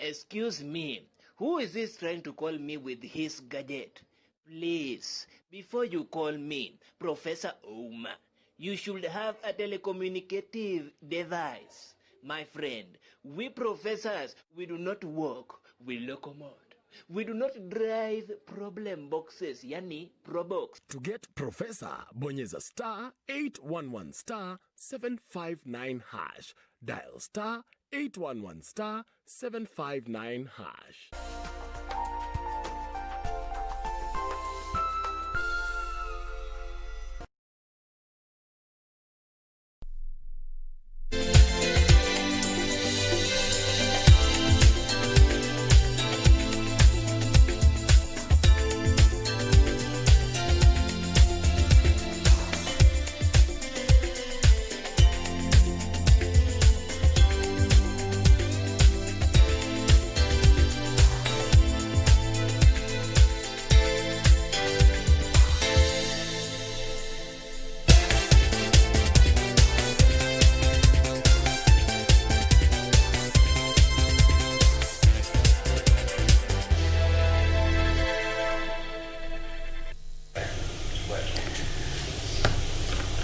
Excuse me, who is this trying to call me with his gadget? Please, before you call me Professor Ouma, you should have a telecommunicative device. My friend, we professors, we do not walk, we locomote. We do not drive problem boxes, yani probox. To get Professor, bonyeza star 811 star 759 hash. Dial star 811 star 759 hash.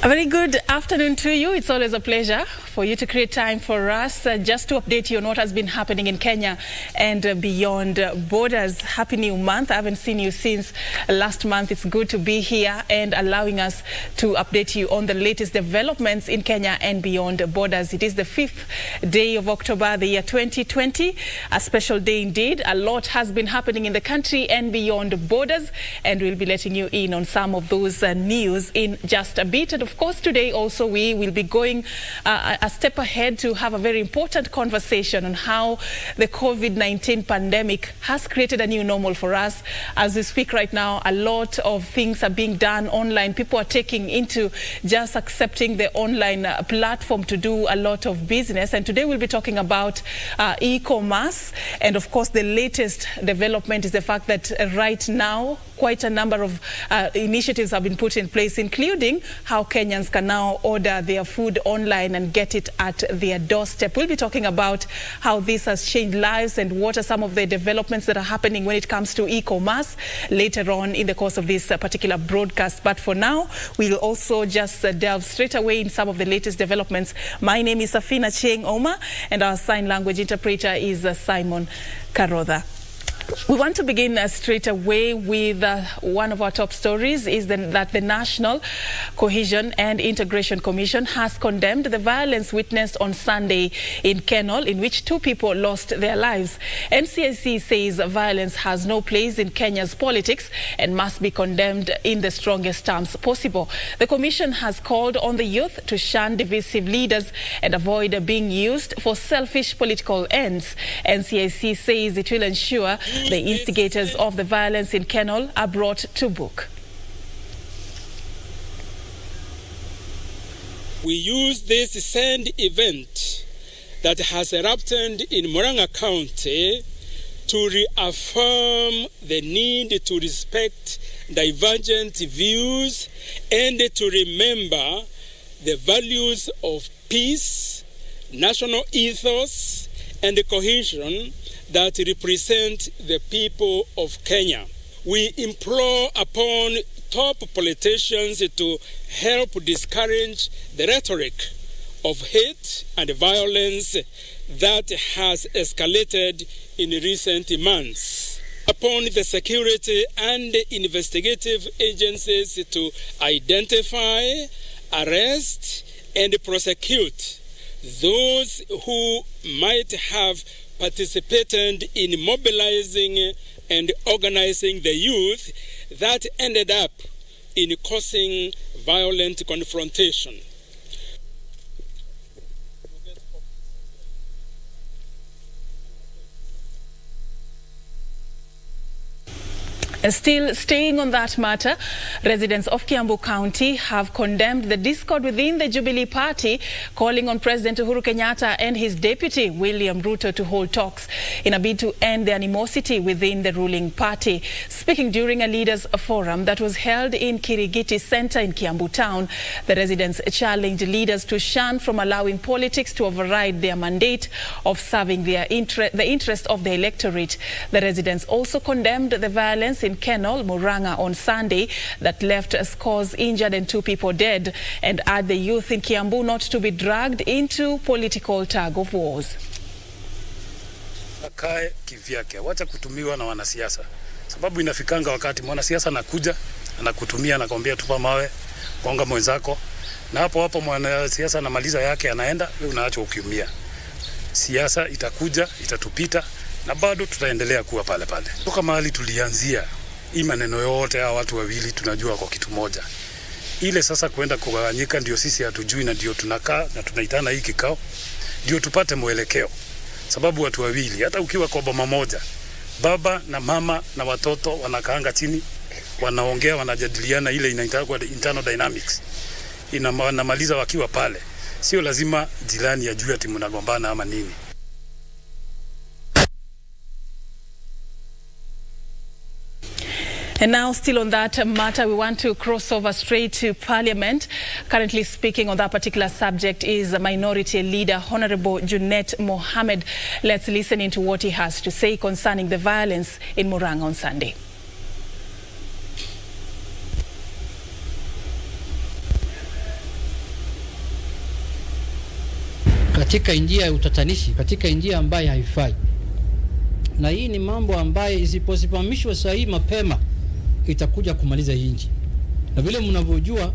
A very good afternoon to you. It's always a pleasure for you to create time for us just to update you on what has been happening in Kenya and beyond borders. Happy new month. I haven't seen you since last month. It's good to be here and allowing us to update you on the latest developments in Kenya and beyond borders. It is the 5th day of October, the year 2020. A special day indeed. A lot has been happening in the country and beyond borders, and we'll be letting you in on some of those news in just a bit. And of course, today also we will be going a step ahead to have a very important conversation on how the COVID-19 pandemic has created a new normal for us. As we speak right now, a lot of things are being done online. People are taking into just accepting the online platform to do a lot of business. And today we'll be talking about e-commerce. And of course, the latest development is the fact that right now, quite a number of initiatives have been put in place, including how Kenyans can now order their food online and get it at their doorstep. We'll be talking about how this has changed lives and what are some of the developments that are happening when it comes to e-commerce later on in the course of this particular broadcast. But for now, we'll also just delve straight away in some of the latest developments. My name is Serfine Achieng Ouma, and our sign language interpreter is Simon Karodha. We want to begin straight away with one of our top stories is that the National Cohesion and Integration Commission has condemned the violence witnessed on Sunday in Kenol, in which 2 people lost their lives. NCIC says violence has no place in Kenya's politics and must be condemned in the strongest terms possible. The Commission has called on the youth to shun divisive leaders and avoid being used for selfish political ends. NCIC says it will ensure the instigators of the violence in Kenol are brought to book. We use this sand event that has erupted in Murang'a County to reaffirm the need to respect divergent views and to remember the values of peace, national ethos, and cohesion that represent the people of Kenya. We implore upon top politicians to help discourage the rhetoric of hate and violence that has escalated in recent months. Upon the security and investigative agencies to identify, arrest, and prosecute those who might have participated in mobilizing and organizing the youth that ended up in causing violent confrontation. Still staying on that matter, residents of Kiambu County have condemned the discord within the Jubilee Party, calling on President Uhuru Kenyatta and his deputy William Ruto to hold talks in a bid to end the animosity within the ruling party. Speaking during a leaders' forum that was held in Kirigiti Center in Kiambu Town, the residents challenged leaders to shun from allowing politics to override their mandate of serving the interest of the electorate. The residents also condemned the violence in Kenol, Murang'a on Sunday that left scores injured and 2 people dead, and urged the youth in Kiambu not to be dragged into political tug of wars. Akae kivyake, wacha kutumiwa na wanasiasa. Sababu inafikanga wakati mwanasiasa anakuja, anakutumia, anakwambia tupa mawe, gonga mwenzako, na hapo mwanasiasa anamaliza yake anaenda, wewe unaacha ukiumia. Siasa itakuja, itatupita, na bado tutaendelea kuwa pale pale. Toka mahali tulianzia, hii maneno yote ya watu wawili tunajua kwa kitu moja. Ile sasa kwenda kugawanyika ndio sisi hatujui, na ndio tunakaa na tunaitana hii kikao ndio tupate mwelekeo. Sababu watu wawili, hata ukiwa kwa boma moja, baba na mama na watoto wanakaanga chini, wanaongea, wanajadiliana, ile inaitwa internal dynamics. Inamaliza wakiwa pale. Sio lazima jirani ajue ati mnagombana ama nini. And now, still on that matter, we want to cross over straight to Parliament. Currently speaking on that particular subject is Minority Leader Honorable Junet Mohammed. Let's listen into what he has to say concerning the violence in Murang'a on Sunday. Katika njia ya utatanishi, katika njia ambayo haifai. Na hii ni mambo ambayo isiposimamishwa sahihi mapema itakuja kumaliza hii nchi. Na vile mnavyojua,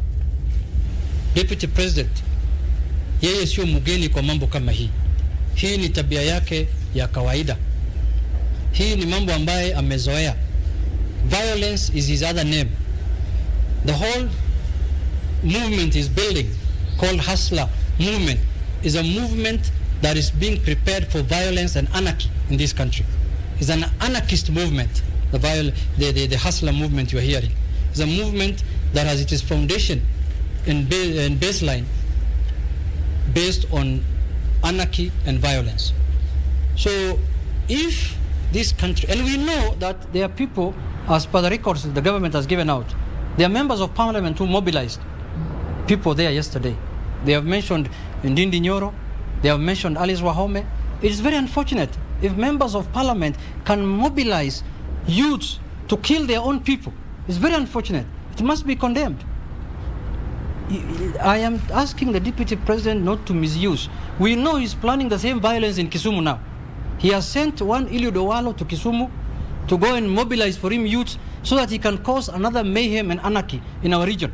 Deputy President yeye sio mgeni kwa mambo kama hii. Hii ni tabia yake ya kawaida. Hii ni mambo ambaye amezoea. Violence is his other name. The whole movement is building, called Hustler movement, is a movement that is being prepared for violence and anarchy in this country. It's an anarchist movement. The Hustler movement you are hearing is a movement that has its foundation and baseline based on anarchy and violence. So if this country, and we know that there are people, as per the records the government has given out, there are members of parliament who mobilized people there yesterday. They have mentioned Ndindi Nyoro, they have mentioned Alice Wahome. It is very unfortunate if members of parliament can mobilize youths to kill their own people. It's very unfortunate. It must be condemned. I am asking the Deputy President not to misuse. We know he's planning the same violence in Kisumu now. He has sent one Eliud Owalo to Kisumu to go and mobilize for him youths so that he can cause another mayhem and anarchy in our region.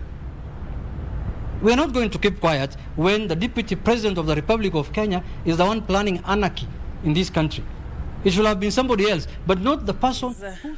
We are not going to keep quiet when the Deputy President of the Republic of Kenya is the one planning anarchy in this country. It should have been somebody else, but not the person.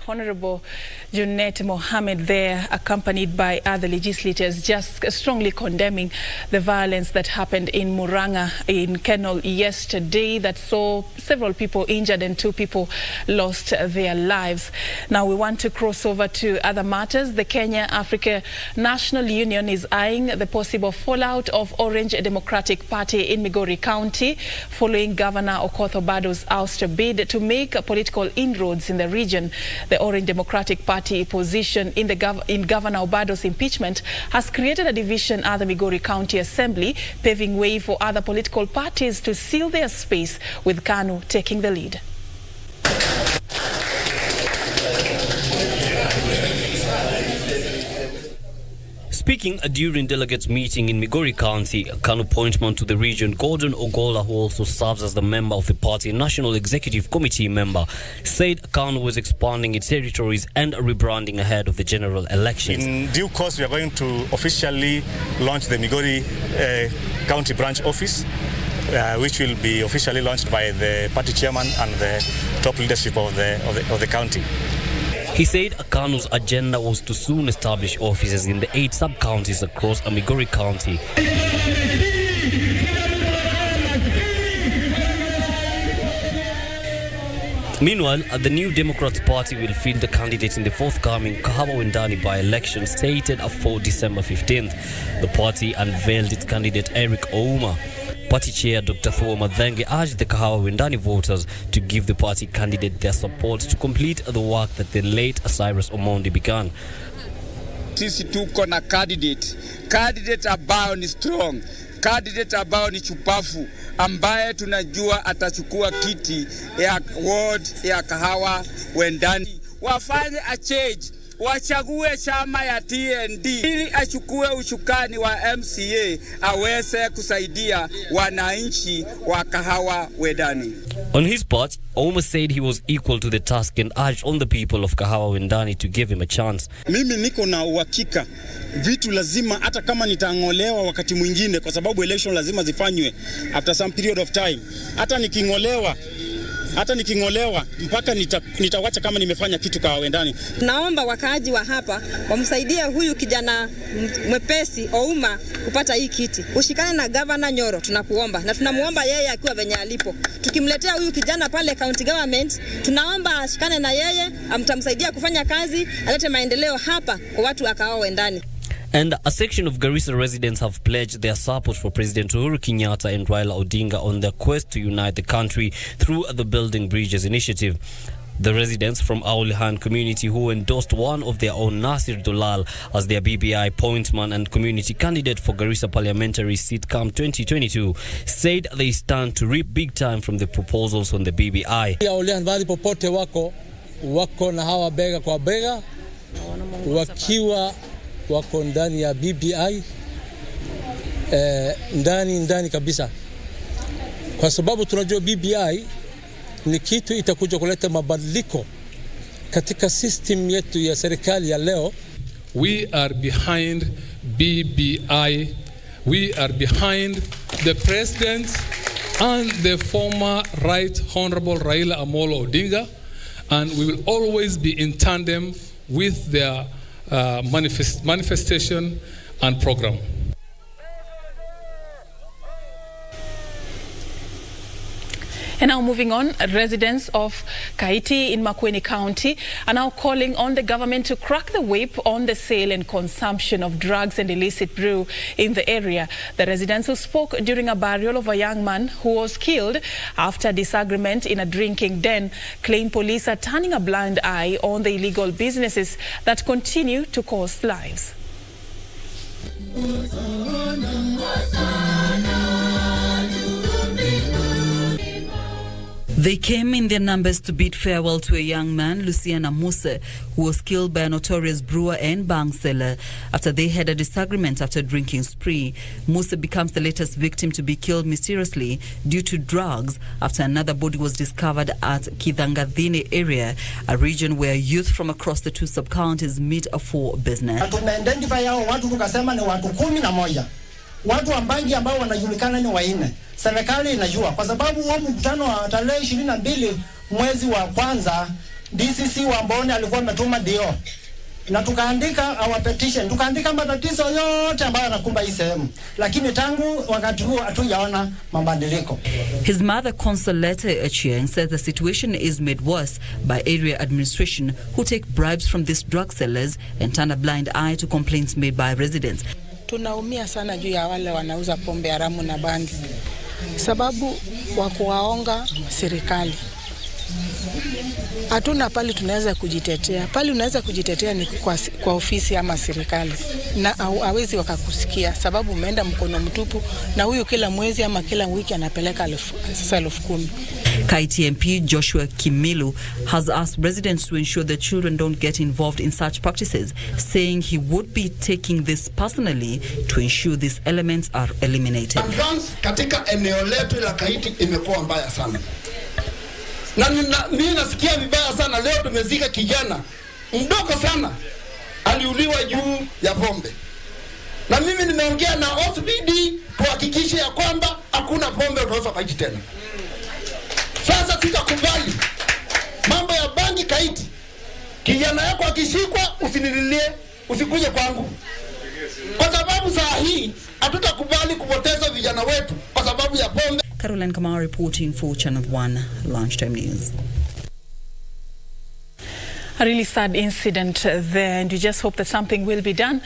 Honorable Junet Mohammed there, accompanied by other legislators, just strongly condemning the violence that happened in Murang'a in Kenol yesterday that saw several people injured and 2 people lost their lives. Now we want to cross over to other matters. The Kenya Africa National Union is eyeing the possible fallout of Orange Democratic Party in Migori County following Governor Okoth Obado's ouster bid to make political inroads in the region. The Orange Democratic Party position in Governor Obado's impeachment has created a division at the Migori County Assembly, paving way for other political parties to seal their space, with KANU taking the lead. Speaking during delegates meeting in Migori County, KANU appointment to the region, Gordon Ogola, who also serves as the member of the party National Executive Committee member, said KANU was expanding its territories and rebranding ahead of the general elections. In due course, we are going to officially launch the Migori County branch office, which will be officially launched by the party chairman and the top leadership of the county. He said KANU's agenda was to soon establish offices in the 8 sub-counties across Migori County. Meanwhile, the New Democrats Party will field the candidate in the forthcoming Kahawa Wendani by-election stated for December 15th. The party unveiled its candidate Eric Ouma. Party chair Dr. Thuo Mathenge urged the Kahawa Wendani voters to give the party candidate their support to complete the work that the late Cyrus Omondi began. Sisi tuko na candidate ambao ni strong, candidate ambao ni chupafu, ambaye tunajua atachukua kiti ya ward ya Kahawa Wendani. Wafanye a change, wachague chama ya TND ili achukue ushukani wa MCA aweze kusaidia wananchi wa Kahawa Wendani. On his part, Ouma said he was equal to the task and urged on the people of Kahawa Wendani to give him a chance. Mimi niko na uhakika vitu lazima, hata kama nitaangolewa wakati mwingine, kwa sababu election lazima zifanywe after some period of time. Hata nikingolewa mpaka nitawacha kama nimefanya kitu Kahawa Wendani. Naomba wakaaji wa hapa wamsaidie huyu kijana mwepesi Ouma kupata hii kiti. Ushikane na Governor Nyoro, tunakuomba, na tunamuomba yeye akiwa venye alipo. Tukimletea huyu kijana pale county government, tunaomba ashikane na yeye, amtamsaidia kufanya kazi, alete maendeleo hapa kwa watu wa Kahawa Wendani. And a section of Garissa residents have pledged their support for President Uhuru Kenyatta and Raila Odinga on their quest to unite the country through the Building Bridges initiative. The residents from Aulihan community who endorsed one of their own, Nasir Dolal, as their BBI appointment and community candidate for Garissa parliamentary seat come 2022, said they stand to reap big time from the proposals on the BBI. Aulihan bali popote wako na hawa bega kwa bega, wakiwa wako ndani ya BBI, ndani kabisa, kwa sababu tunajua BBI ni kitu itakuja kuleta mabadiliko katika system yetu ya serikali ya leo. We are behind BBI. We are behind the president and the former Right Honorable Raila Amolo Odinga, and we will always be in tandem with their manifestation and program. And now moving on, residents of Kaiti in Makueni County are now calling on the government to crack the whip on the sale and consumption of drugs and illicit brew in the area. The residents who spoke during a burial of a young man who was killed after disagreement in a drinking den claim police are turning a blind eye on the illegal businesses that continue to cost lives. They came in their numbers to bid farewell to a young man, Luciana Muse, who was killed by a notorious brewer and bank seller after they had a disagreement after a drinking spree. Muse becomes the latest victim to be killed mysteriously due to drugs after another body was discovered at Kithangathini area, a region where youth from across the two sub-counties meet for business. Watu ambangi ambao wanajulikana ni waine. Serikali inajua kwa sababu huo mkutano wa tarehe 22 mwezi wa kwanza DCC wa Mboni alikuwa ametuma dio. Na tukaandika our petition, tukaandika matatizo yote ambayo yanakumba hii sehemu. Lakini tangu wakati huo hatujaona mabadiliko. His mother, Serfine Achieng, says the situation is made worse by area administration who take bribes from these drug sellers and turn a blind eye to complaints made by residents. Tunaumia sana juu ya wale wanauza pombe haramu na bangi, sababu wa kuwaonga serikali. Hatuna pali tunaweza kujitetea. Pali unaweza kujitetea ni kwa ofisi ama serikali, na hawezi wakakusikia sababu umeenda mkono mtupu, na huyu kila mwezi ama kila wiki anapeleka 10,000. Kaiti MP Joshua Kimilu has asked residents to ensure that children don't get involved in such practices, saying he would be taking this personally to ensure these elements are eliminated. Advance katika eneo letu la Kaiti imekuwa mbaya sana. Na mimi nasikia vibaya sana. Leo tumezika kijana mdogo sana aliuliwa juu ya pombe. Na mimi nimeongea na OCPD kuhakikisha ya kwamba hakuna pombe utaweza Kaiti tena. Sasa sitakubali mambo ya bangi Kaiti. Kijana yako akishikwa usinililie, usikuje kwangu. Kwa sababu saa hii hatutakubali kupoteza vijana wetu kwa sababu ya pombe. Caroline Kamau reporting for Channel 1 Lunchtime News. A really sad incident there, and you just hope that something will be done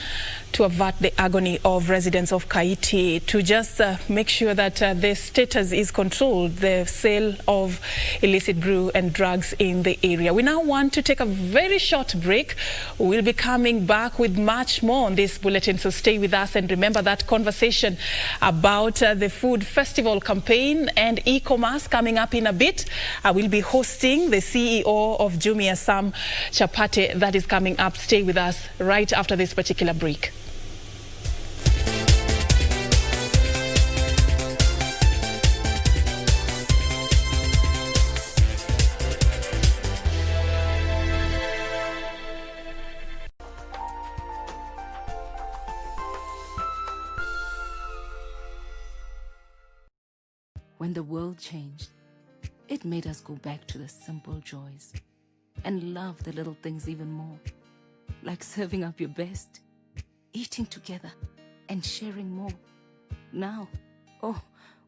to avert the agony of residents of Kaiti, to just make sure that the status is controlled, the sale of illicit brew and drugs in the area. We now want to take a very short break. We'll be coming back with much more on this bulletin, so stay with us and remember that conversation about the food festival campaign and e-commerce coming up in a bit. I will be hosting the CEO of Jumia, Sam Chapate. That is coming up. Stay with us right after this particular break. When the world changed, it made us go back to the simple joys and love the little things even more, like serving up your best, eating together, and sharing more. Now,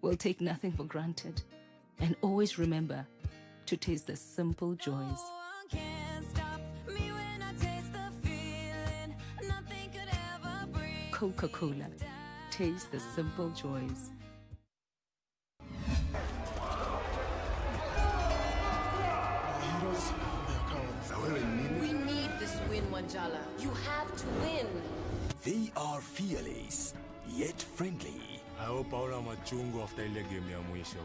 we'll take nothing for granted and always remember to taste the simple joys. Coca-Cola, taste the simple joys. We need this win, Wanjala. You have to win. They are fearless, yet friendly. I hope hauna machungu after ile game ya mwisho.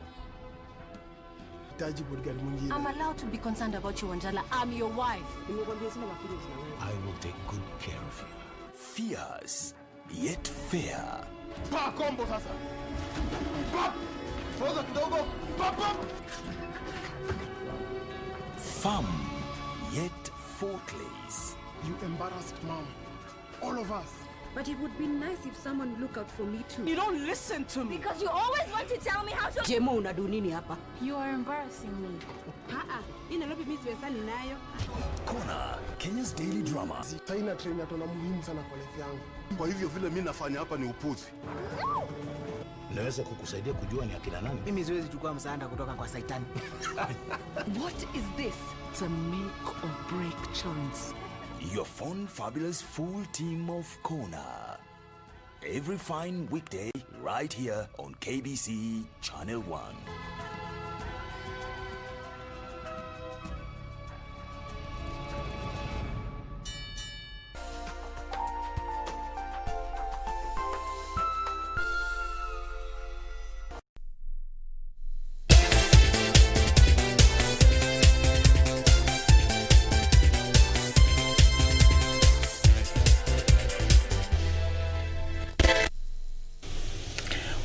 I'm allowed to be concerned about you, Wanjala. I'm your wife. I will take good care of you. Fierce, yet fair. Pa combo sasa. Pa! Foza kidogo. Pa pa! Firm, yet faultless. You embarrassed mom. All of us. But it would be nice if someone would look out for me too. You don't listen to me. Because you always want to tell me how to... Jemo unadu nini hapa? You are embarrassing me. Kona, Kenya's daily drama. Taina train ya tona muhimu sana kwa life yangu. Kwa hivyo vile mimi nafanya hapa ni upuzi. Naweza kukusaidia kujua ni akina nani? Mimi siwezi chukua msaada kutoka kwa Saitani. What is this? It's a make or break chance. Your fun, fabulous, full team of Kona. Every fine weekday, right here on KBC Channel 1.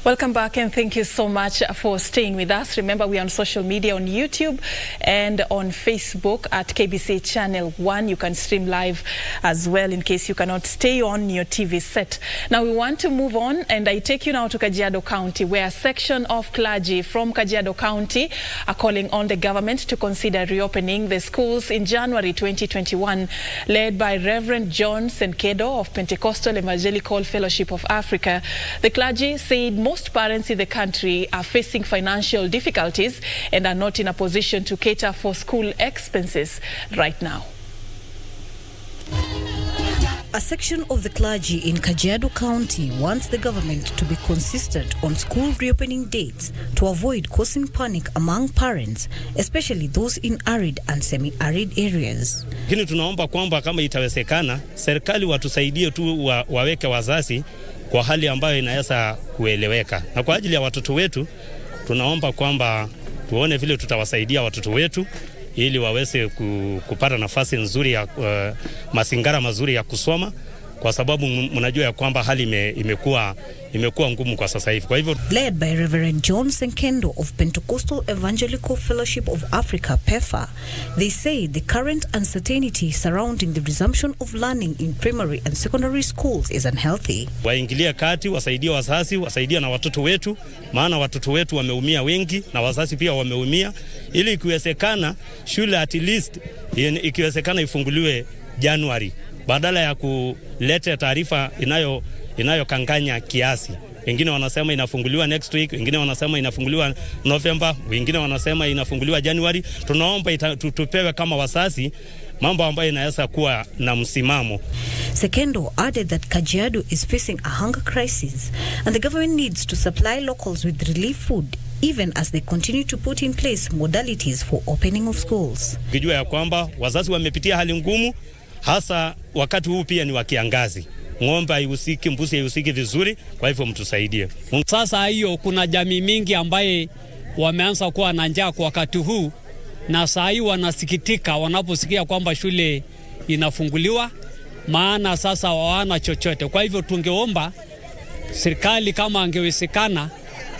Welcome back and thank you so much for staying with us. Remember, we're on social media on YouTube and on Facebook at KBC Channel 1. You can stream live as well in case you cannot stay on your TV set. Now we want to move on, and I take you now to Kajiado County, where a section of clergy from Kajiado County are calling on the government to consider reopening the schools in January 2021, led by Reverend John Senkedo of Pentecostal Evangelical Fellowship of Africa. The clergy said most parents in the country are facing financial difficulties and are not in a position to cater for school expenses right now. A section of the clergy in Kajiado County wants the government to be consistent on school reopening dates to avoid causing panic among parents, especially those in arid and semi-arid areas. Lakini tunaomba kwamba kama itawezekana, serikali watusaidie tu waweke wazazi kwa hali ambayo inaweza kueleweka. Na kwa ajili ya watoto wetu, tunaomba kwamba tuone vile tutawasaidia watoto wetu ili waweze kupata nafasi nzuri ya mazingara mazuri ya kusoma, kwa sababu mnajua ya kwamba hali imekuwa ngumu kwa sasa hivi. Kwa hivyo, led by Reverend John Senkendo of Pentecostal Evangelical Fellowship of Africa, PEFA, they say the current uncertainty surrounding the resumption of learning in primary and secondary schools is unhealthy. Waingilie kati, wasaidie wazazi, wasaidie na watoto wetu, maana watoto wetu wameumia wengi na wazazi pia wameumia, ili ikiwezekana shule at least ikiwezekana ifunguliwe Januari badala ya kuleta taarifa inayokanganya kiasi. Wengine wanasema inafunguliwa next week, wengine wanasema inafunguliwa November, wengine wanasema inafunguliwa January. Tunaomba tupewe kama wazazi mambo ambayo inaweza kuwa na msimamo. Sekendo added that Kajiado is facing a hunger crisis and the government needs to supply locals with relief food even as they continue to put in place modalities for opening of schools. Kijua ya kwamba wazazi wamepitia hali ngumu, hasa wakati huu pia ni wa kiangazi. Ng'ombe haihusiki, mbuzi haihusiki vizuri, kwa hivyo mtusaidie. Sasa hiyo kuna jamii mingi ambaye wameanza kuwa na njaa kwa wakati huu, na saa hii wanasikitika wanaposikia kwamba shule inafunguliwa, maana sasa hawana chochote. Kwa hivyo tungeomba serikali kama angewezekana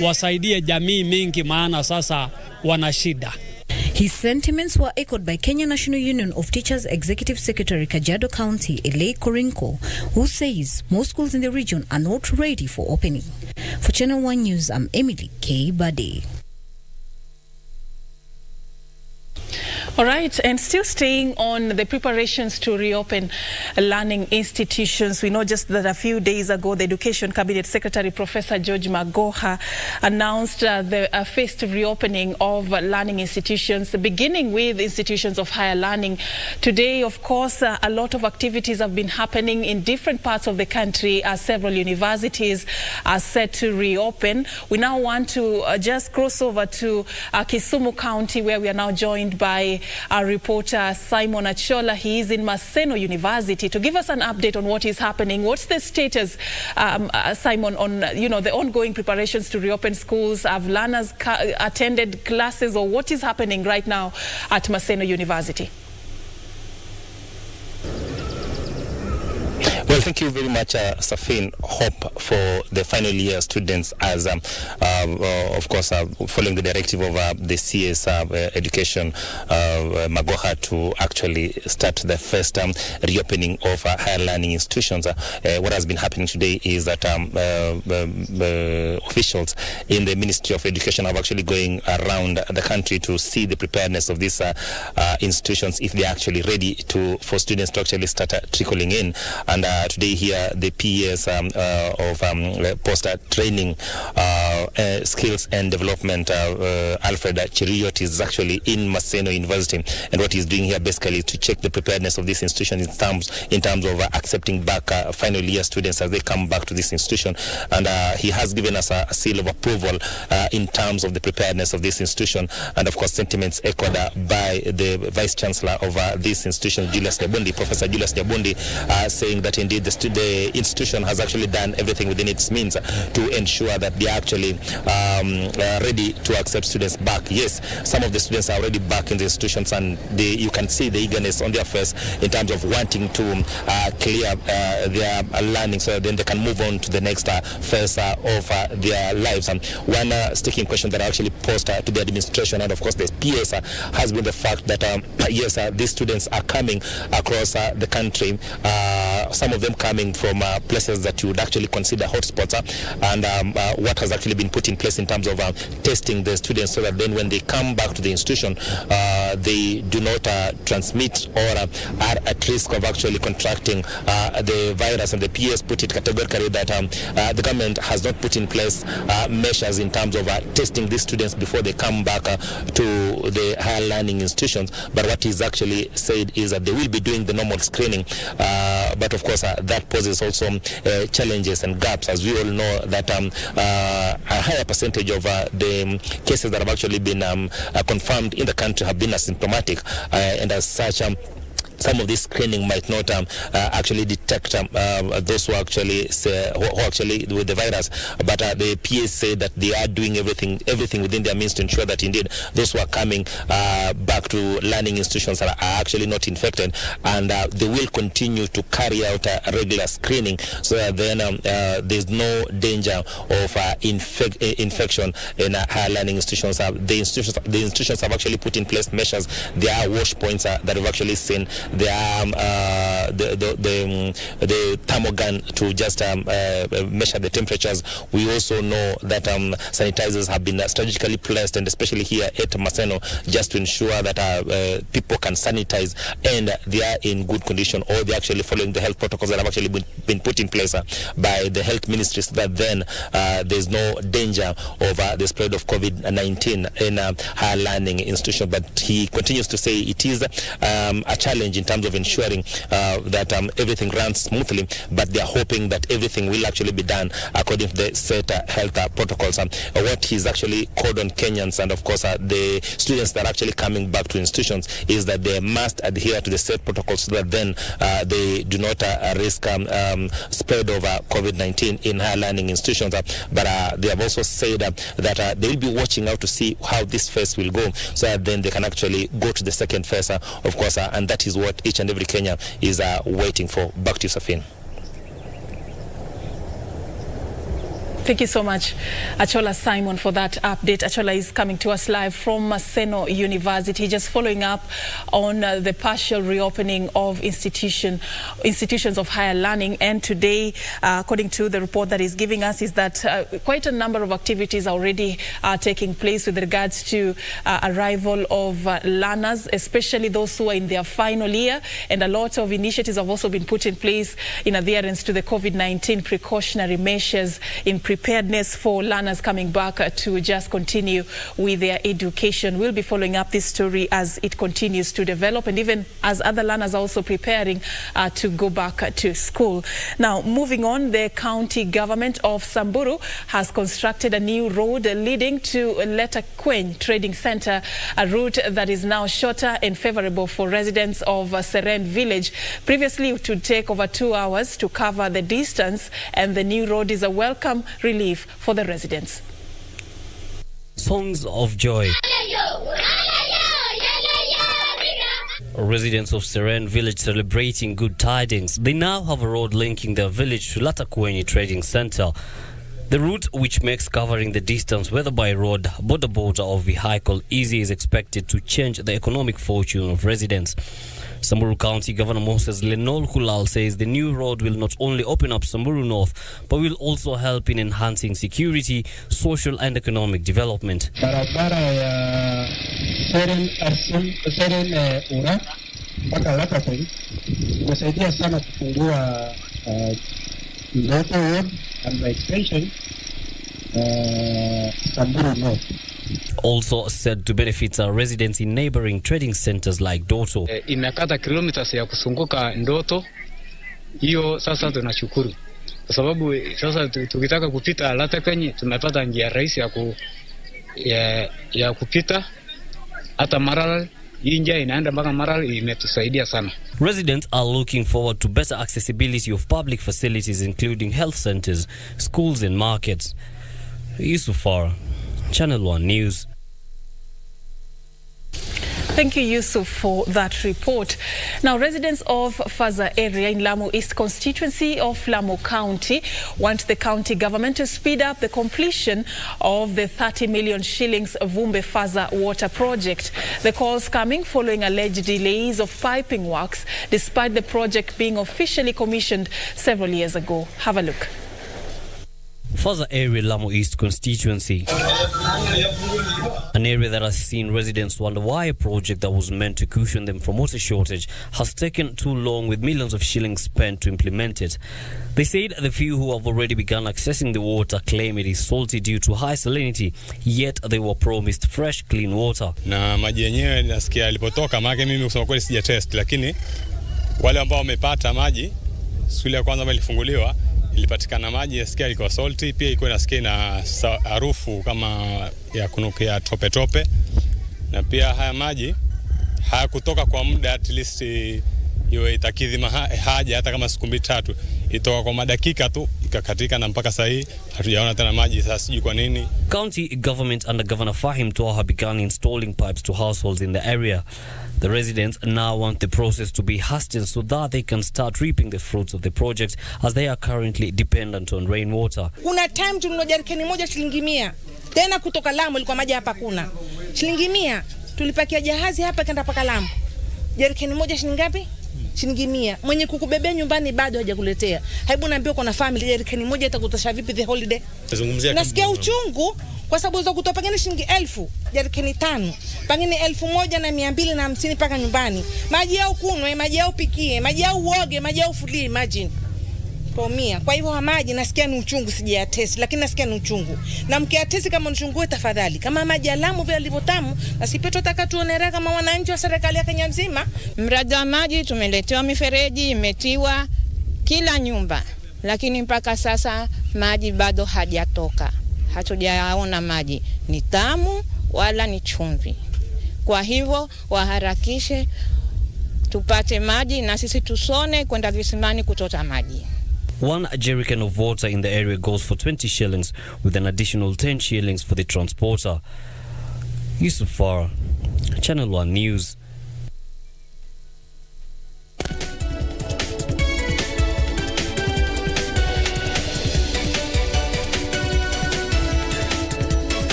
wasaidie jamii mingi, maana sasa wana shida. His sentiments were echoed by Kenya National Union of Teachers Executive Secretary Kajiado County, Elei Korinko, who says most schools in the region are not ready for opening. For Channel 1 News, I'm Emily K. Bade. All right, and still staying on the preparations to reopen learning institutions, we know just that a few days ago, the Education Cabinet Secretary Professor George Magoha announced the phased reopening of learning institutions, beginning with institutions of higher learning. Today, of course, a lot of activities have been happening in different parts of the country as several universities are set to reopen. We now want to just cross over to Kisumu County, where we are now joined by our reporter Serfine Achieng. He is in Maseno University to give us an update on what is happening. What's the status, Simon, on the ongoing preparations to reopen schools? Have learners attended classes, or what is happening right now at Maseno University? Well, thank you very much, Serfine. Hope for the final year students as, of course, following the directive of the CS Education Magoha to actually start the first reopening of higher learning institutions. What has been happening today is that officials in the Ministry of Education are actually going around the country to see the preparedness of these institutions, if they are actually ready for students to actually start trickling in. And today here, the PES of post-training skills and development, Alfred Chiriot, is actually in Maseno University, and what he's doing here basically is to check the preparedness of this institution in terms of accepting back final year students as they come back to this institution. And he has given us a seal of approval in terms of the preparedness of this institution, and of course sentiments echoed by the Vice Chancellor of this institution, Professor Julius Nyabundi, saying that indeed the institution has actually done everything within its means to ensure that they are actually ready to accept students back. Yes, some of the students are already back in the institutions, and you can see the eagerness on their face in terms of wanting to clear their learning so then they can move on to the next phase of their lives. One sticking question that I actually posed to the administration and of course the PS has been the fact that yes, these students are coming across the country, some of them coming from places that you would actually consider hotspots, and what has actually been put in place in terms of testing the students so that then when they come back to the institution, they do not transmit or are at risk of actually contracting the virus. And the PS put it categorically that the government has not put in place measures in terms of testing these students before they come back to the higher learning institutions. But what is actually said is that they will be doing the normal screening. But of course, that poses also challenges and gaps, as we all know that a higher percentage of the cases that have actually been confirmed in the country have been asymptomatic, and as such, some of this screening might not actually detect those who actually with the virus, but the PS say that they are doing everything within their means to ensure that indeed those who are coming back to learning institutions are actually not infected, and they will continue to carry out regular screening so that then there's no danger of infection in higher learning institutions. The institutions have actually put in place measures. There are wash points that we've actually seen. There are the thermal gun to just measure the temperatures. We also know that sanitizers have been strategically placed, and especially here at Maseno, just to ensure that people can sanitize and they are in good condition, or they're actually following the health protocols that have actually been put in place by the health ministry, so that then there's no danger of the spread of COVID-19 in higher learning institutions. But he continues to say it is a challenge challenge in terms of ensuring that everything runs smoothly, but they are hoping that everything will actually be done according to the set health protocols. What he's actually called on Kenyans and of course the students that are actually coming back to institutions is that they must adhere to the set protocols so that then they do not risk spread of COVID-19 in higher learning institutions. But they have also said that they will be watching out to see how this phase will go, so that then they can actually go to the second phase, of course, and that is what each and every Kenyan is waiting for. Back to you, Serfine. Thank you so much, Achola Simon, for that update. Achola is coming to us live from Maseno University, just following up on the partial reopening of institutions of higher learning. And today, according to the report that he's giving us, is that quite a number of activities are already taking place with regards to arrival of learners, especially those who are in their final year. And a lot of initiatives have also been put in place in adherence to the COVID-19 precautionary measures in preparedness for learners coming back to just continue with their education. We'll be following up this story as it continues to develop, and even as other learners are also preparing to go back to school. Now, moving on, the county government of Samburu has constructed a new road leading to Letakwen Trading Center, a route that is now shorter and favorable for residents of Serfine village. Previously, it would take over 2 hours to cover the distance, and the new road is a welcome relief for the residents. Songs of joy. Residents of Serfine village celebrating good tidings. They now have a road linking their village to Letakwen Trading Center. The route, which makes covering the distance, whether by road, border or vehicle, easy, is expected to change the economic fortune of residents. Samburu County Governor Moses Lenol Kulal says the new road will not only open up Samburu North, but will also help in enhancing security, social and economic development. Barabara ya Serfine Ura mpaka Letakwen imesaidia sana kufungua Ndoto Road and by extension Samburu North. Also said to benefit our residents in neighboring trading centers like Doto. Imekata kilometers ya kusunguka Ndoto. Hiyo sasa tunashukuru. Kwa sababu sasa tukitaka kupita Letakwen tumepata njia rahisi ya kupita. Hata Maralal, hii njia inaenda mpaka Maralal, imetusaidia sana. Residents are looking forward to better accessibility of public facilities including health centers, schools and markets. Yusufar, Channel 1 News. Thank you, Yusuf, for that report. Now, residents of Faza area in Lamu East constituency of Lamu County want the county government to speed up the completion of the 30 million shillings Vumbe Faza water project. The calls coming following alleged delays of piping works, despite the project being officially commissioned several years ago. Have a look. Faza area, Lamu East constituency. An area that has seen residents wonder why a project that was meant to cushion them from water shortage has taken too long, with millions of shillings spent to implement it. They said the few who have already begun accessing the water claim it is salty due to high salinity, yet they were promised fresh, clean water. Na maji yenyewe nasikia yalipotoka, maana mimi kusema kweli sija test, lakini wale ambao wamepata maji siku ya kwanza ambayo ilifunguliwa ilipatikana maji yasikia ilikuwa salty, pia ilikuwa nasikia na harufu kama ya kunukia tope tope, na pia haya maji hayakutoka kwa muda, at least iwe itakidhi haja hata kama siku 2-3, itoka kwa madakika tu ikakatika, na mpaka sasa hii hatujaona tena maji. Sasa sijui kwa nini. County government under Governor Fahim Toha began installing pipes to households in the area. The residents now want the process to be hastened so that they can start reaping the fruits of the project, as they are currently dependent on rainwater. Kuna time tununua jerikeni moja shilingi 100. Tena kutoka Lamu ilikuwa maji hapa kuna. Shilingi 100. Tulipakia jahazi hapa kaenda paka Lamu. Jerikeni moja shilingi ngapi? Shilingi 100. Mwenye kukubebea nyumbani bado hajakuletea. Hebu naambia uko na family, jerikeni moja itakutosha vipi the holiday? Nasikia uchungu kwa sababu za kutoa pengine shilingi 1000, jerikeni 5, pengine 1250 paka nyumbani. Maji yao kunwe, maji yao pikie, maji yao uoge, maji yao fulie, imagine. Paumia. Kwa hivyo maji nasikia ni uchungu, sijayatesti, lakini nasikia ni uchungu. Na mkiatesti kama uchungu tafadhali. Kama maji ya Lamu vile alivyotamu, basi pia tutaka tuonera kama wananchi wa serikali ya Kenya nzima. Mradi wa maji tumeletewa mifereji, imetiwa kila nyumba. Lakini mpaka sasa maji bado hajatoka. Hatujaona maji ni tamu wala ni chumvi. Kwa hivyo waharakishe tupate maji na sisi tusone kwenda visimani kutota maji. 1 jerrycan of water in the area goes for 20 shillings with an additional 10 shillings for the transporter. Yusuf Farah, Channel 1 News.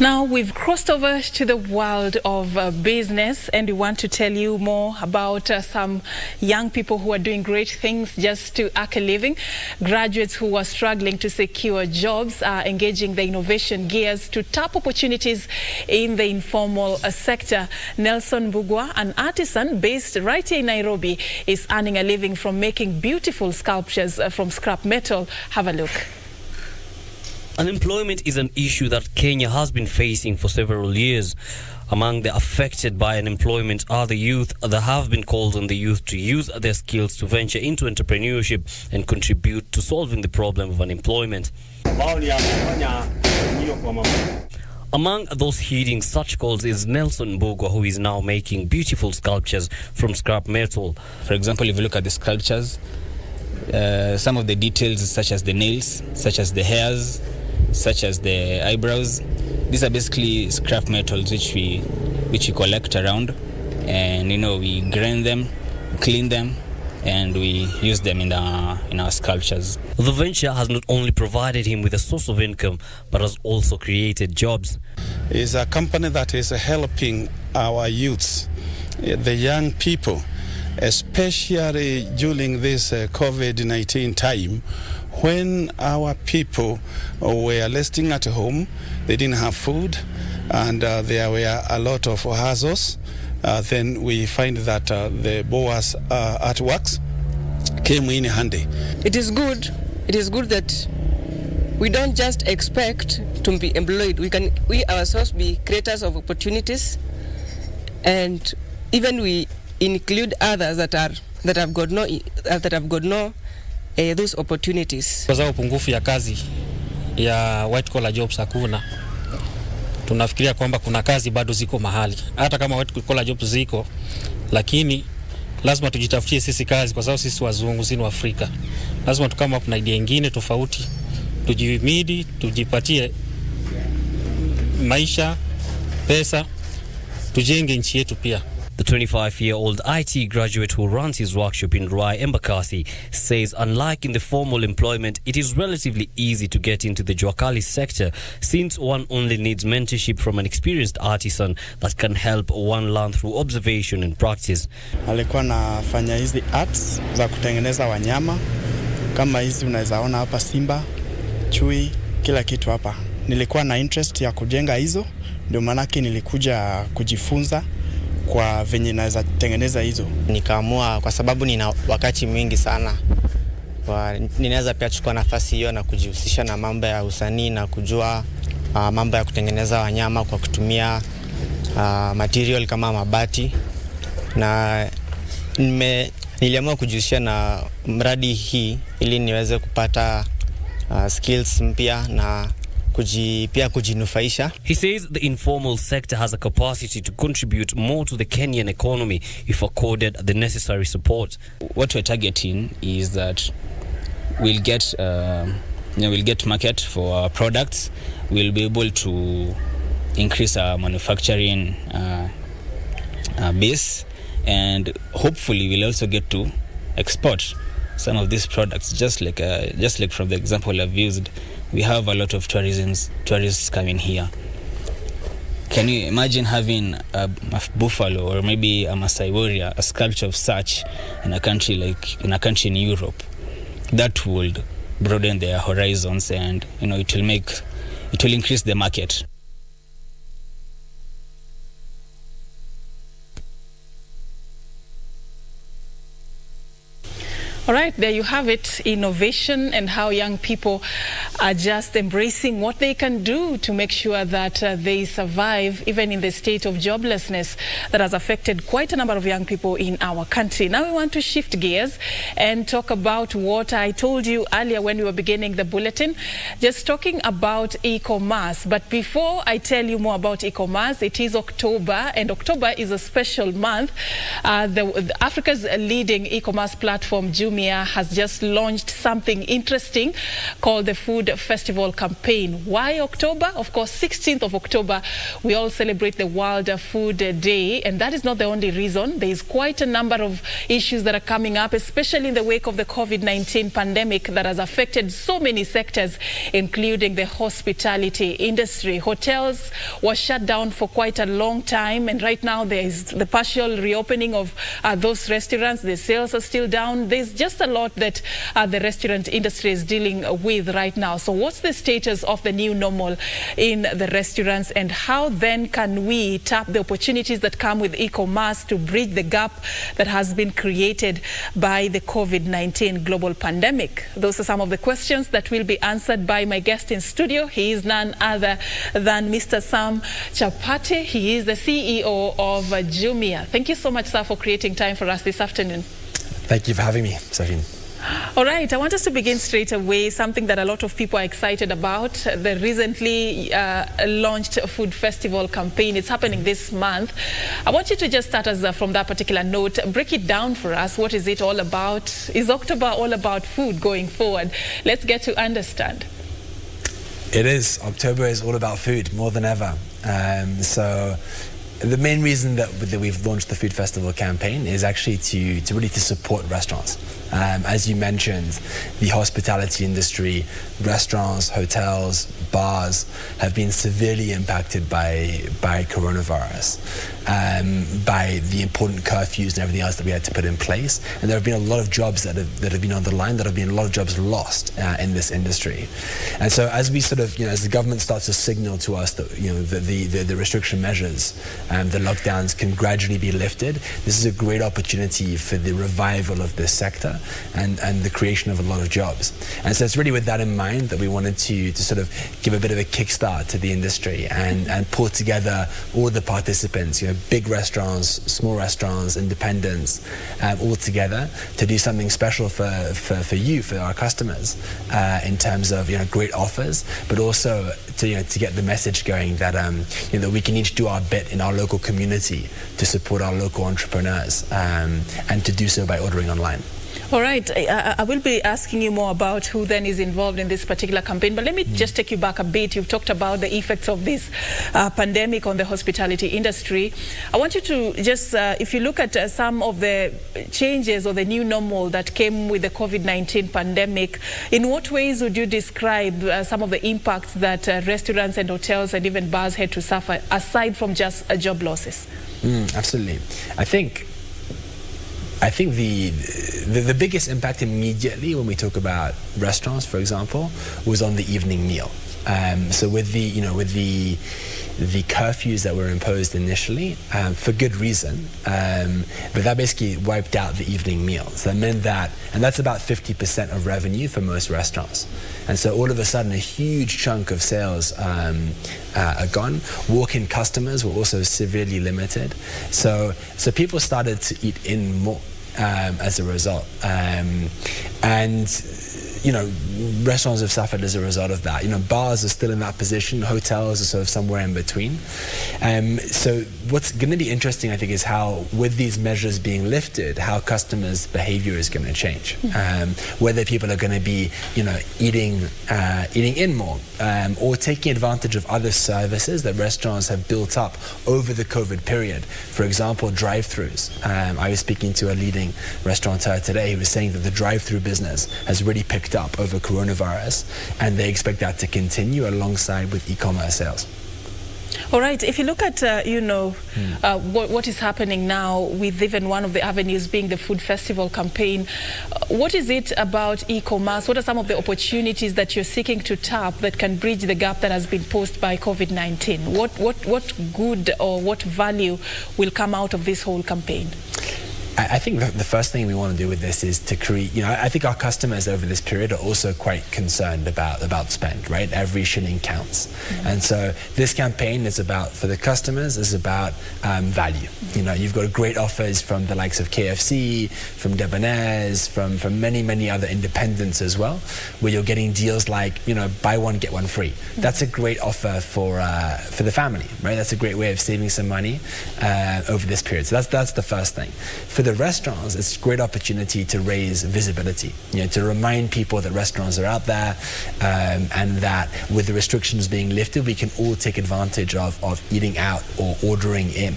Now we've crossed over to the world of business, and we want to tell you more about some young people who are doing great things just to earn a living. Graduates who are struggling to secure jobs are engaging the innovation gears to tap opportunities in the informal sector. Nelson Bugwa, an artisan based right here in Nairobi, is earning a living from making beautiful sculptures from scrap metal. Have a look. Unemployment is an issue that Kenya has been facing for several years. Among the affected by unemployment are the youth. There have been calls on the youth to use their skills to venture into entrepreneurship and contribute to solving the problem of unemployment. Among those heeding such calls is Nelson Mbugwa, who is now making beautiful sculptures from scrap metal. For example, if you look at the sculptures, some of the details such as the nails, such as the hairs, such as the eyebrows, these are basically scrap metals which we collect around, and we grind them, clean them, and we use them in our sculptures. The venture has not only provided him with a source of income, but has also created jobs. It's a company that is helping our youths, the young people, especially during this COVID-19 time, when our people were resting at home, they didn't have food, and there were a lot of hassles. Then we find that the Boas artworks came in handy. It is good that we don't just expect to be employed. We ourselves be creators of opportunities, and even we include others that have got no those opportunities. Kwa sababu upungufu ya kazi ya white collar jobs hakuna. Tunafikiria kwamba kuna kazi bado ziko mahali. Hata kama white collar jobs ziko, lakini lazima tujitafutie sisi kazi, kwa sababu sisi wazungu sisi wa Afrika. Lazima tukama na idea nyingine tofauti, tujihimidi, tujipatie maisha, pesa, tujenge nchi yetu pia. The 25-year-old IT graduate who runs his workshop in Ruai, Embakasi, says unlike in the formal employment, it is relatively easy to get into the Juakali sector, since one only needs mentorship from an experienced artisan that can help one learn through observation and practice. Alikuwa nafanya hizi arts za kutengeneza wanyama kama hizi unaweza ona hapa, simba, chui, kila kitu hapa. Nilikuwa na interest ya kujenga hizo, ndio manake nilikuja kujifunza kwa venye naweza tengeneza hizo. Nikaamua kwa sababu nina wakati mwingi sana, ninaweza pia chukua nafasi hiyo na kujihusisha na mambo ya usanii na kujua mambo ya kutengeneza wanyama kwa kutumia material kama mabati, na niliamua kujihusisha na mradi hii ili niweze kupata skills mpya na pia kujinufaisha. He says the informal sector has a capacity to contribute more to the Kenyan economy if accorded the necessary support. What we're targeting is that we'll get market for our products. We'll be able to increase our manufacturing base, and hopefully we'll also get to export some of these products. Just like from the example I've used, we have a lot of tourists coming here. Can you imagine having a buffalo or maybe a Masai warrior, a sculpture of such in a country in Europe? That would broaden their horizons, and it will increase the market. All right, there you have it, innovation and how young people are just embracing what they can do to make sure that they survive even in the state of joblessness that has affected quite a number of young people in our country. Now we want to shift gears and talk about what I told you earlier when we were beginning the bulletin, just talking about e-commerce. But before I tell you more about e-commerce, it is October, and October is a special month. Africa's leading e-commerce platform, Jumia, has just launched something interesting called the Food Festival Campaign. Why October? Of course, 16th of October, we all celebrate the World Food Day, and that is not the only reason. There is quite a number of issues that are coming up, especially in the wake of the COVID-19 pandemic that has affected so many sectors, including the hospitality industry. Hotels were shut down for quite a long time, and right now there is the partial reopening of those restaurants. The sales are still down. There's just a lot that the restaurant industry is dealing with right now. So what's the status of the new normal in the restaurants, and how then can we tap the opportunities that come with e-commerce to bridge the gap that has been created by the COVID-19 global pandemic? Those are some of the questions that will be answered by my guest in studio. He is none other than Mr. Sam Chapati. He is the CEO of Jumia. Thank you so much, sir, for creating time for us this afternoon. Thank you for having me, Serfine. All right, I want us to begin straight away, something that a lot of people are excited about, the recently launched Food Festival campaign. It's happening this month. I want you to just start us from that particular note. Break it down for us. What is it all about? Is October all about food going forward? Let's get to understand. It is. October is all about food, more than ever. So the main reason that we've launched the Food Festival campaign is actually to really support restaurants. As you mentioned, the hospitality industry, restaurants, hotels, bars have been severely impacted by coronavirus, by the important curfews and everything else that we had to put in place. And there have been a lot of jobs that have been on the line, that have been a lot of jobs lost in this industry. And so as we sort of, as the government starts to signal to us that, the restriction measures, the lockdowns can gradually be lifted, this is a great opportunity for the revival of this sector and the creation of a lot of jobs. And so it's really with that in mind that we wanted to sort of give a bit of a kickstart to the industry and pull together all the participants, big restaurants, small restaurants, independents, all together to do something special for our customers, in terms of great offers, but also to get the message going that that we can each do our bit in our local community to support our local entrepreneurs, and to do so by ordering online. All right, I will be asking you more about who then is involved in this particular campaign, but let me just take you back a bit. You've talked about the effects of this pandemic on the hospitality industry. I want you to just, if you look at some of the changes or the new normal that came with the COVID-19 pandemic, in what ways would you describe some of the impacts that restaurants and hotels and even bars had to suffer, aside from just job losses? Absolutely. I think the biggest impact immediately when we talk about restaurants, for example, was on the evening meal. So with the curfews that were imposed initially, for good reason, but that basically wiped out the evening meal. So that meant that, and that's about 50% of revenue for most restaurants. And so all of a sudden, a huge chunk of sales are gone. Walk-in customers were also severely limited. So people started to eat in more as a result. And restaurants have suffered as a result of that. Bars are still in that position. Hotels are sort of somewhere in between. So what's going to be interesting, I think, is how, with these measures being lifted, how customers' behavior is going to change. Whether people are going to be, eating in more, or taking advantage of other services that restaurants have built up over the COVID period. For example, drive-thrus. I was speaking to a leading restaurateur today who was saying that the drive-thru business has really picked up over coronavirus, and they expect that to continue alongside with e-commerce sales. All right, if you look at, what is happening now with even one of the avenues being the Food Festival campaign, what is it about e-commerce? What are some of the opportunities that you're seeking to tap that can bridge the gap that has been posed by COVID-19? What good or what value will come out of this whole campaign? I think the first thing we want to do with this is to create, I think our customers over this period are also quite concerned about spend, right? Every shilling counts. And so this campaign is about, for the customers, is about value. You've got great offers from the likes of KFC, from Debonair's, from many other independents as well, where you're getting deals like, buy one, get one free. That's a great offer for the family, right? That's a great way of saving some money over this period. So that's the first thing. For the restaurants, it's a great opportunity to raise visibility, to remind people that restaurants are out there, and that with the restrictions being lifted, we can all take advantage of eating out or ordering in,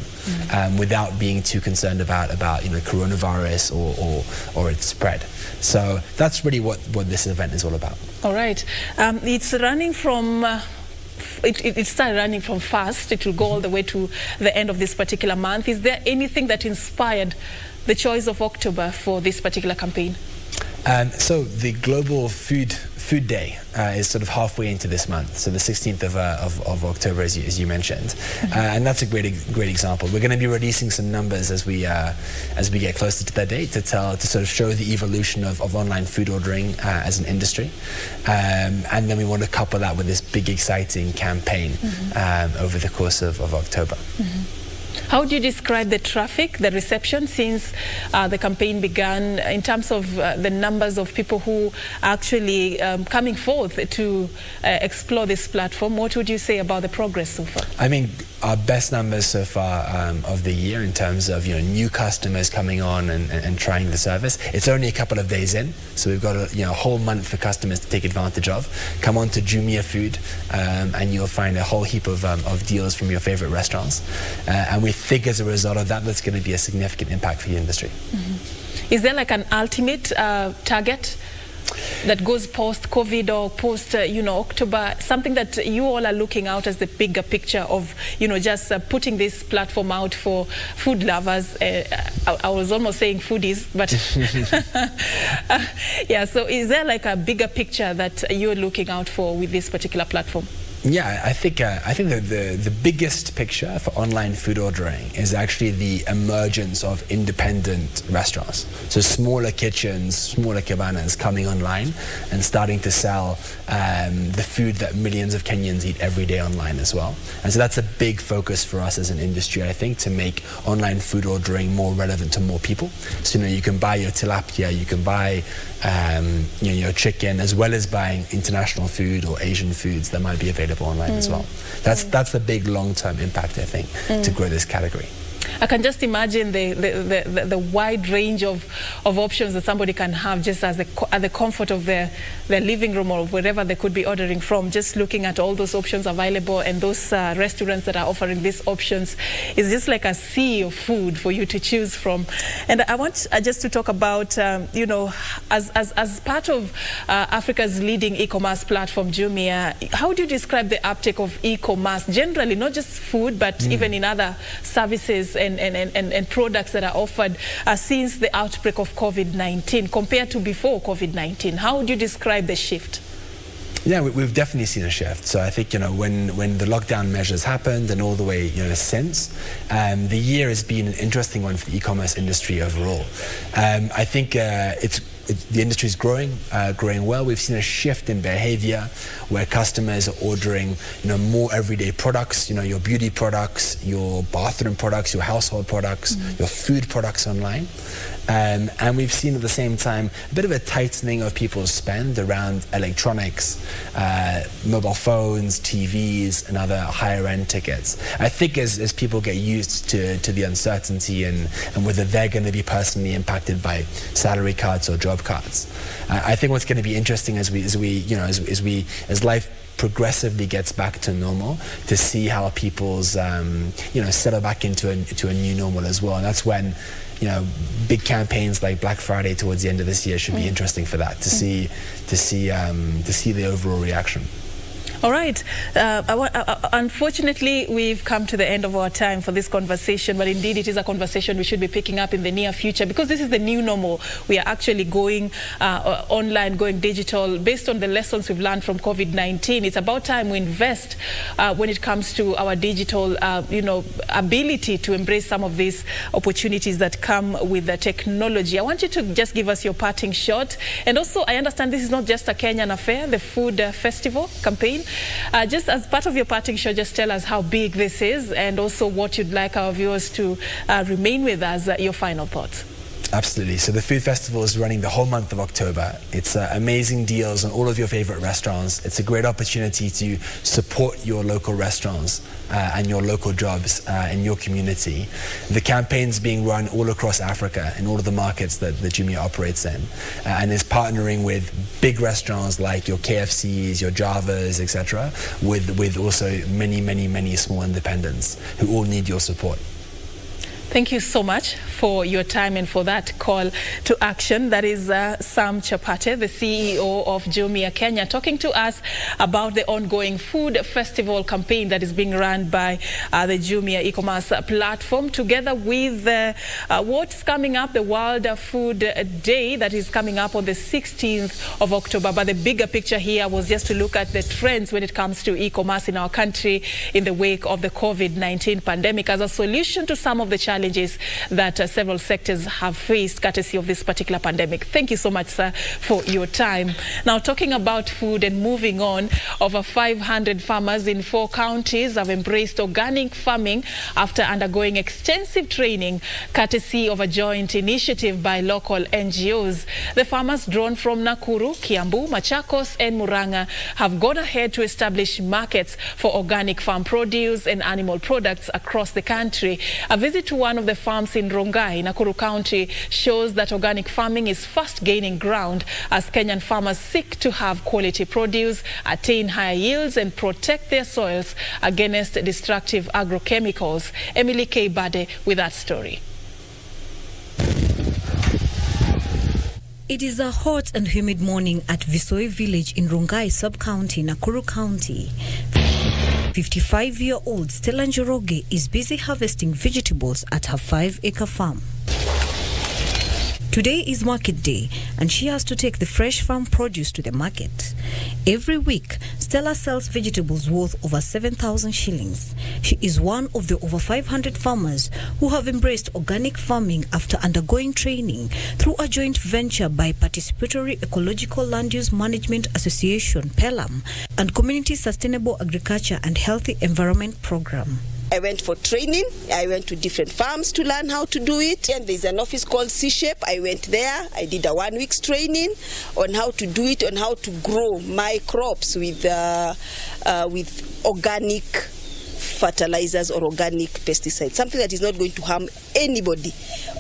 without being too concerned about coronavirus or its spread. So that's really what this event is all about. All right. It's running from... It started running from fast. It will go all the way to the end of this particular month. Is there anything that inspired the choice of October for this particular campaign? So the Global Food Day is sort of halfway into this month, so the 16th of October, as you mentioned, and that's a great example. We're going to be releasing some numbers as we get closer to that date to sort of show the evolution of online food ordering as an industry, and then we want to couple that with this big exciting campaign over the course of October. How do you describe the traffic, the reception since the campaign began, in terms of the numbers of people who are actually coming forth to explore this platform? What would you say about the progress so far? I mean, our best numbers so far of the year in terms of new customers coming on and trying the service. It's only a couple of days in, so we've got a whole month for customers to take advantage of. Come on to Jumia Food, and you'll find a whole heap of deals from your favorite restaurants. And we think as a result of that's going to be a significant impact for the industry. Is there like an ultimate target that goes post-COVID or post, October, something that you all are looking out as the bigger picture of, just putting this platform out for food lovers? I was almost saying foodies, but yeah. So is there like a bigger picture that you're looking out for with this particular platform? Yeah, I think the biggest picture for online food ordering is actually the emergence of independent restaurants. So smaller kitchens, smaller cabanas coming online and starting to sell the food that millions of Kenyans eat every day online as well. And so that's a big focus for us as an industry, I think, to make online food ordering more relevant to more people. So you can buy your tilapia, you can buy your chicken, as well as buying international food or Asian foods that might be available online as well. That's the big long-term impact, I think, to grow this category. I can just imagine the wide range of options that somebody can have just at the comfort of their living room or wherever they could be ordering from. Just looking at all those options available and those restaurants that are offering these options is just like a sea of food for you to choose from. And I want just to talk about, as part of Africa's leading e-commerce platform, Jumia, how do you describe the uptake of e-commerce generally, not just food, but even in other services and products that are offered since the outbreak of COVID-19 compared to before COVID-19? How would you describe the shift? Yeah, we've definitely seen a shift. So I think, when the lockdown measures happened and all the way, since, the year has been an interesting one for the e-commerce industry overall. I think the industry is growing well. We've seen a shift in behavior where customers are ordering, more everyday products, your beauty products, your bathroom products, your household products, your food products online. And we've seen at the same time a bit of a tightening of people's spend around electronics, mobile phones, TVs, and other higher end tickets. I think as people get used to the uncertainty and whether they're going to be personally impacted by salary cuts or job cuts, I think what's going to be interesting as life progressively gets back to normal, to see how people's settle back into a new normal as well. And that's when big campaigns like Black Friday towards the end of this year should be interesting for that, to see the overall reaction. All right. Unfortunately, we've come to the end of our time for this conversation, but indeed it is a conversation we should be picking up in the near future, because this is the new normal. We are actually going online, going digital, based on the lessons we've learned from COVID-19. It's about time we invest when it comes to our digital, ability to embrace some of these opportunities that come with the technology. I want you to just give us your parting shot. And also, I understand this is not just a Kenyan affair, the food festival campaign. Just as part of your parting shot, just tell us how big this is and also what you'd like our viewers to remain with as your final thoughts. Absolutely. So the food festival is running the whole month of October. It's amazing deals on all of your favorite restaurants. It's a great opportunity to support your local restaurants and your local jobs in your community. The campaign's being run all across Africa in all of the markets that Jumia operates in, and is partnering with big restaurants like your KFCs, your Javas, etc., with also many small independents who all need your support. Thank you so much for your time and for that call to action. That is Sam Chapate, the CEO of Jumia Kenya, talking to us about the ongoing food festival campaign that is being run by the Jumia e-commerce platform, together with what's coming up, the World Food Day that is coming up on the 16th of October. But the bigger picture here was just to look at the trends when it comes to e-commerce in our country in the wake of the COVID-19 pandemic as a solution to some of the challenges that several sectors have faced courtesy of this particular pandemic. Thank you so much, sir, for your time. Now, talking about food and moving on, over 500 farmers in 4 counties have embraced organic farming after undergoing extensive training courtesy of a joint initiative by local NGOs. The farmers drawn from Nakuru, Kiambu, Machakos and Murang'a have gone ahead to establish markets for organic farm produce and animal products across the country. A visit to one of the farms in Rongai, Nakuru County, shows that organic farming is fast gaining ground as Kenyan farmers seek to have quality produce, attain higher yields and protect their soils against destructive agrochemicals. Emily K. Bade with that story. It is a hot and humid morning at Visoi village in Rongai sub-county, Nakuru County. 55-year-old Stella Njoroge is busy harvesting vegetables at her 5-acre farm. Today is market day and she has to take the fresh farm produce to the market. Every week, Stella sells vegetables worth over 7,000 shillings. She is one of the over 500 farmers who have embraced organic farming after undergoing training through a joint venture by Participatory Ecological Land Use Management Association, PELAM, and Community Sustainable Agriculture and Healthy Environment Program. I went for training. I went to different farms to learn how to do it. And there's an office called C-Shape. I went there. I did a 1 week's training on how to do it, on how to grow my crops with organic fertilizers or organic pesticides, something that is not going to harm anybody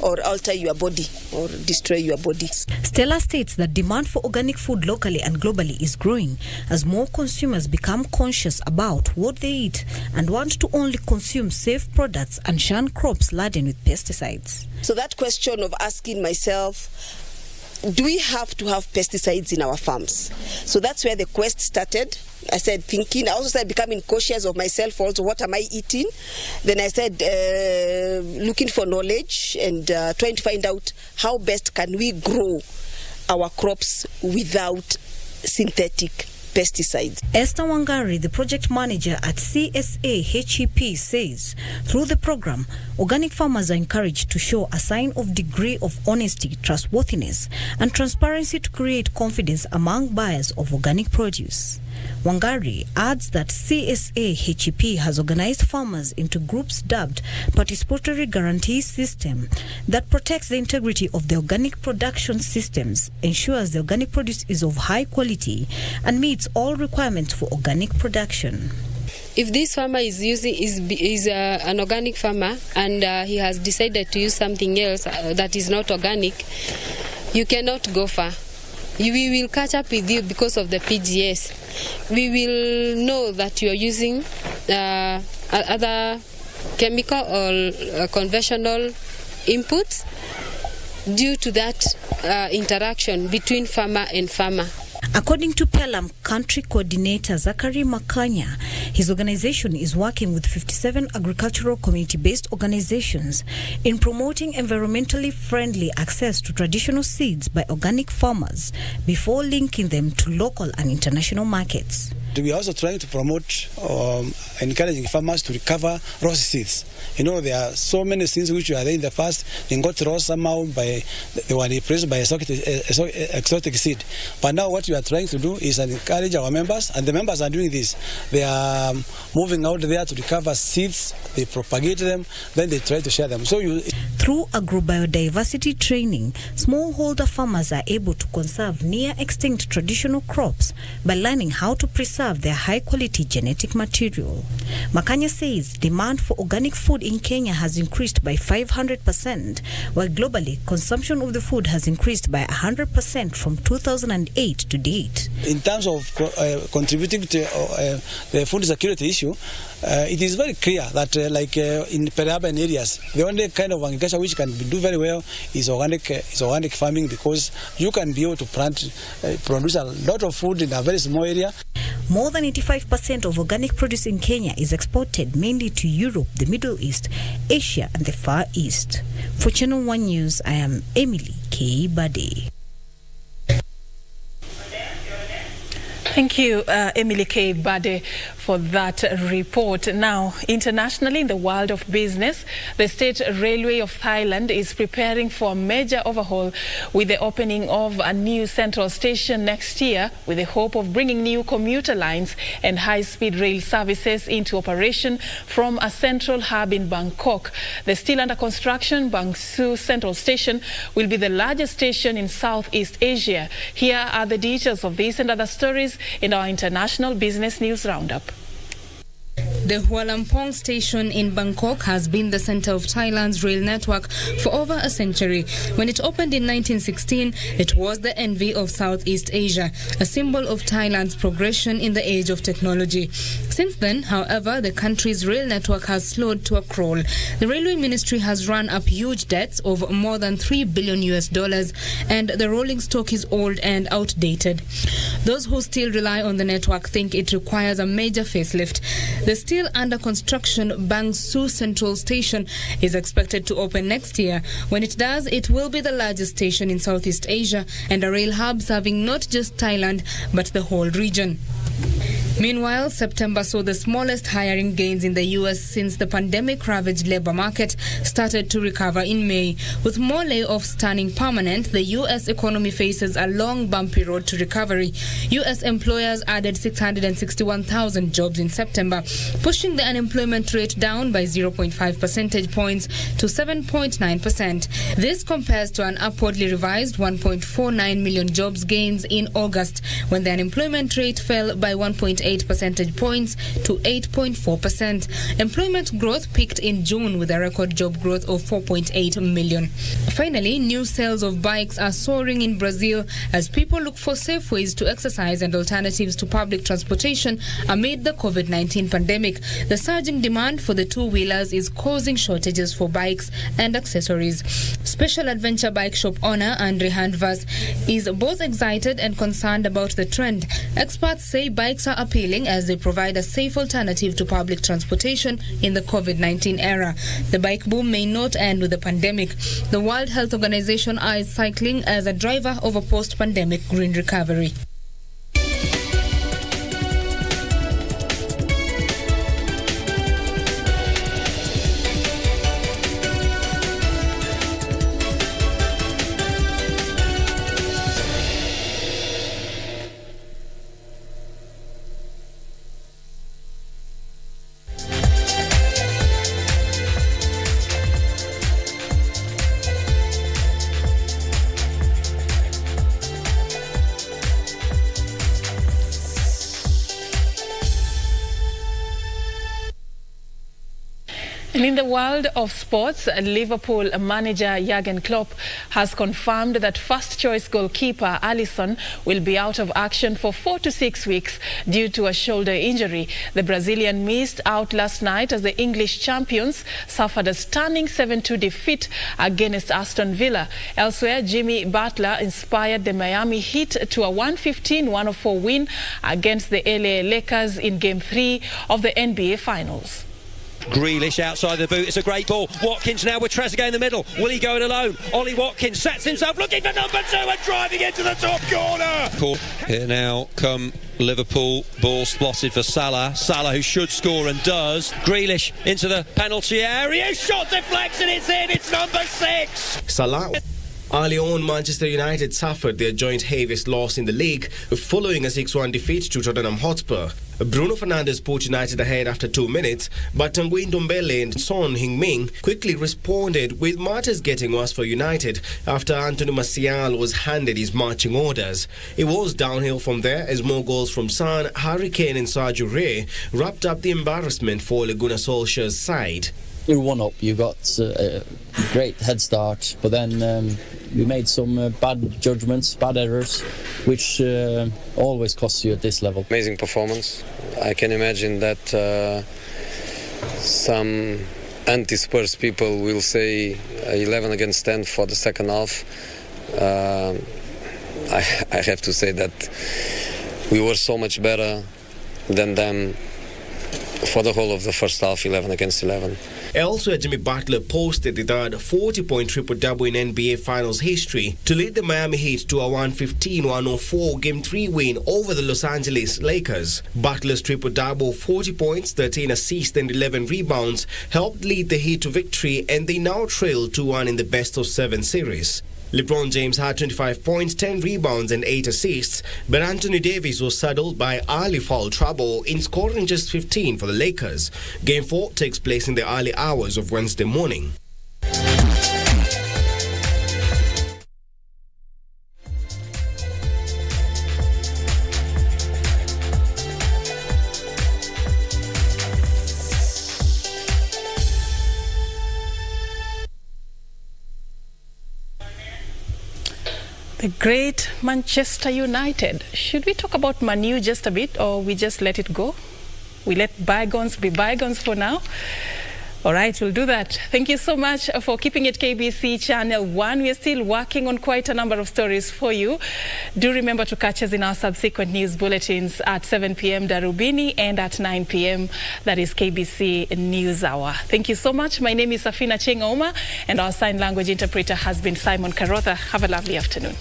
or alter your body or destroy your body. Stella states that demand for organic food locally and globally is growing as more consumers become conscious about what they eat and want to only consume safe products and shun crops laden with pesticides. So that question of asking myself, do we have to have pesticides in our farms? So that's where the quest started. I started thinking. I also started becoming cautious of myself also. What am I eating? Then I started looking for knowledge and trying to find out how best can we grow our crops without synthetic pesticides. Esther Wangari, the project manager at CSA HEP, says through the program, organic farmers are encouraged to show a sign of degree of honesty, trustworthiness, and transparency to create confidence among buyers of organic produce. Wangari adds that CSA HEP has organized farmers into groups dubbed Participatory Guarantee System that protects the integrity of the organic production systems, ensures the organic produce is of high quality, and meets all requirements for organic production. If this farmer is an organic farmer and he has decided to use something else that is not organic, you cannot go far. We will catch up with you because of the PGS. We will know that you are using other chemical or conventional inputs due to that interaction between farmer and farmer. According to Pelham Country Coordinator Zachary Makanya, his organization is working with 57 agricultural community-based organizations in promoting environmentally friendly access to traditional seeds by organic farmers before linking them to local and international markets. We are also trying to promote encouraging farmers to recover raw seeds. You know, there are so many seeds which were there in the past. They got raw somehow they were replaced by exotic seed. But now what we are trying to do is encourage our members, and the members are doing this. They are moving out there to recover seeds, they propagate them, then they try to share them. Through agrobiodiversity training, smallholder farmers are able to conserve near extinct traditional crops by learning how to preserve their high-quality genetic material. Makanya says demand for organic food in Kenya has increased by 500%, while globally consumption of the food has increased by 100% from 2008 to date. In terms of contributing to the food security issue, it is very clear that in peri-urban areas, the only kind of agriculture which can do very well is organic farming, because you can be able to produce a lot of food in a very small area. More than 85% of organic produce in Kenya is exported mainly to Europe, the Middle East, Asia and the Far East. For Channel 1 News, I am Emily K. Bade. Thank you, Emily K. Bade, for that report. Now, internationally, in the world of business, the State Railway of Thailand is preparing for a major overhaul with the opening of a new central station next year, with the hope of bringing new commuter lines and high-speed rail services into operation from a central hub in Bangkok. The still under construction Bang Sue Central Station will be the largest station in Southeast Asia. Here are the details of this and other stories in our international business news roundup. The Hua Lamphong station in Bangkok has been the center of Thailand's rail network for over a century. When it opened in 1916, it was the envy of Southeast Asia, a symbol of Thailand's progression in the age of technology. Since then, however, the country's rail network has slowed to a crawl. The Railway Ministry has run up huge debts of more than $3 billion, and the rolling stock is old and outdated. Those who still rely on the network think it requires a major facelift. The still under construction Bang Sue Central Station is expected to open next year. When it does, it will be the largest station in Southeast Asia and a rail hub serving not just Thailand but the whole region. Meanwhile, September saw the smallest hiring gains in the U.S. since the pandemic-ravaged labor market started to recover in May. With more layoffs turning permanent, the U.S. economy faces a long, bumpy road to recovery. U.S. employers added 661,000 jobs in September, pushing the unemployment rate down by 0.5 percentage points to 7.9%. This compares to an upwardly revised 1.49 million jobs gains in August, when the unemployment rate fell by 1.8 percentage points to 8.4%. Employment growth peaked in June with a record job growth of 4.8 million. Finally, new sales of bikes are soaring in Brazil as people look for safe ways to exercise and alternatives to public transportation amid the COVID-19 pandemic. The surging demand for the two-wheelers is causing shortages for bikes and accessories. Special adventure bike shop owner Andre Handvas is both excited and concerned about the trend. Experts say bikes are appealing as they provide a safe alternative to public transportation in the COVID-19 era. The bike boom may not end with the pandemic. The World Health Organization eyes cycling as a driver of a post-pandemic green recovery. And in the world of sports, Liverpool manager Jurgen Klopp has confirmed that first-choice goalkeeper Alisson will be out of action for 4 to 6 weeks due to a shoulder injury. The Brazilian missed out last night as the English champions suffered a stunning 7-2 defeat against Aston Villa. Elsewhere, Jimmy Butler inspired the Miami Heat to a 115-104 win against the LA Lakers in Game 3 of the NBA Finals. Grealish outside the boot, it's a great ball. Watkins now with Trezeguet in the middle. Will he go it alone? Ollie Watkins sets himself looking for number 2 and driving into the top corner. Here now come Liverpool, ball spotted for Salah. Salah, who should score and does. Grealish into the penalty area, shot deflects and it's in, it's number 6. Salah. Early on, Manchester United suffered their joint heaviest loss in the league following a 6-1 defeat to Tottenham Hotspur. Bruno Fernandes put United ahead after 2 minutes, but Tanguy Ndombele and Son Heung-min quickly responded, with matters getting worse for United after Anthony Martial was handed his marching orders. It was downhill from there as more goals from Son, Harry Kane and Sergio Rey wrapped up the embarrassment for Ole Gunnar Solskjaer's side. You're 1-up, you got a great head start, but then we made some bad judgments, bad errors, which always costs you at this level. Amazing performance. I can imagine that some anti-Spurs people will say 11 against 10 for the second half. I have to say that we were so much better than them for the whole of the first half, 11 against 11. Elsewhere, Jimmy Butler posted the third 40-point triple-double in NBA Finals history to lead the Miami Heat to a 115-104 Game 3 win over the Los Angeles Lakers. Butler's triple-double, 40 points, 13 assists and 11 rebounds, helped lead the Heat to victory, and they now trail 2-1 in the best-of-7 series. LeBron James had 25 points, 10 rebounds and 8 assists, but Anthony Davis was saddled by early foul trouble in scoring just 15 for the Lakers. Game 4 takes place in the early hours of Wednesday morning. The great Manchester United. Should we talk about Man U just a bit, or we just let it go? We let bygones be bygones for now? All right, we'll do that. Thank you so much for keeping it KBC Channel 1. We are still working on quite a number of stories for you. Do remember to catch us in our subsequent news bulletins at 7 p.m. Darubini and at 9 p.m. that is KBC News Hour. Thank you so much. My name is Serfine Achieng Ouma and our sign language interpreter has been Simon Karotha. Have a lovely afternoon.